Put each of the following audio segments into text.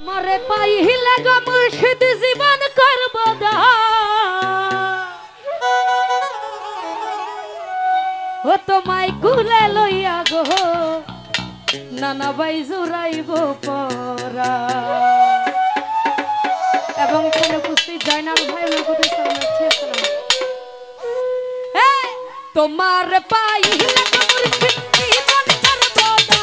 তোমারে পাইলে গো মুর্শিদ জীবন করব ও তোমায় কুলে লইয়া গো নানা ভাই জুড়াইব পরা। এবং এখানে উপস্থিত জয়নাল ভাই লোকদের সামনে তোমার পাইলে গো মুর্শিদ জীবন করব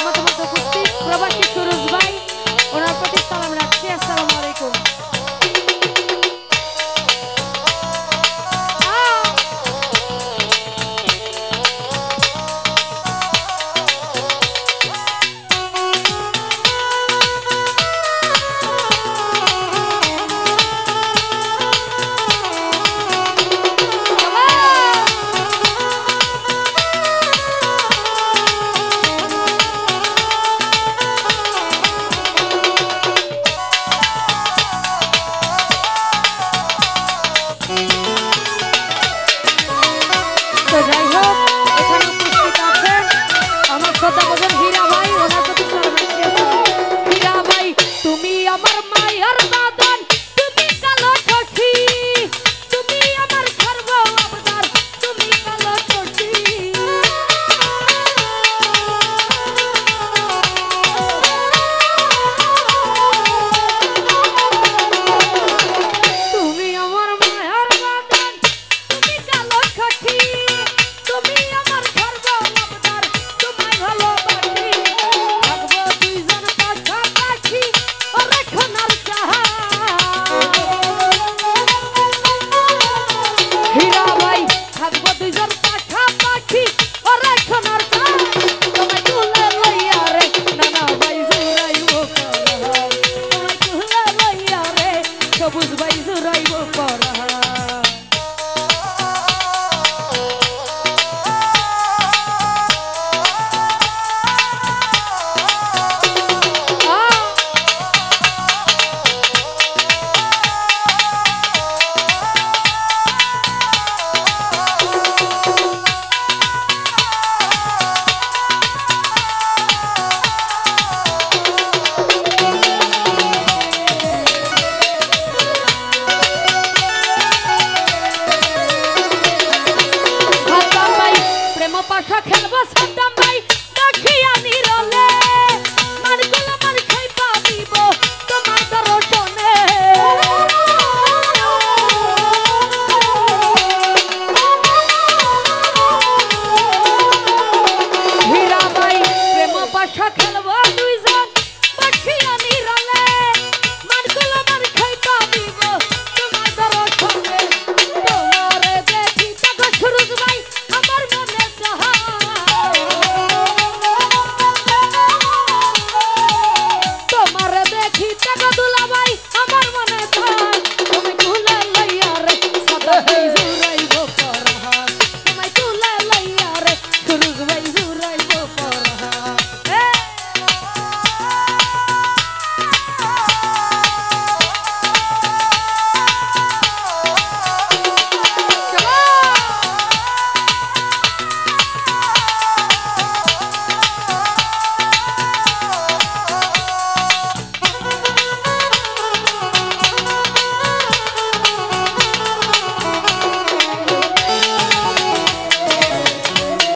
আমাদের মধ্যে উপস্থিত প্রবাসী সুরজ ভাই, ওনার প্রতি সালাম রাখছি। আসসালামু আলাইকুম। যাই হোক, এখানে উপস্থিত আছেন আমার শ্রদ্ধাভাজন হীরা ভাই, ওনার প্রতি সালাম রাখছি। হীরা ভাই, তুমি আমার মায়ের বাদন, তুমি কালো সখী, তুমি আমার সর্ব অবদার, তুমি কালো সখী। তুমি আমার মায়ের বাদন, তুমি কালো সখী, তুমি আমার সর্ব অবদার, তোমায় ভালোবাসি। থাকবো দুইজন পাশাপাশি, অরেখনার চাহা। হীরা ভাই, থাকবো দুইজন পাশাপাশি, অরেখনার চাহা। তোমায় তুলে লইয়া রে নানা ভাই জুড়াইব করা, তোমায় তুলে লইয়া রে সবুজ ভাই জুড়াইব করা। পাশা খেলবো সাদ্দাম ভাই, দেখিয়া নিরলে মারগুলো মার খাইবা দিব তোমার দর্শনে। হীরা ভাই, প্রেম পাশা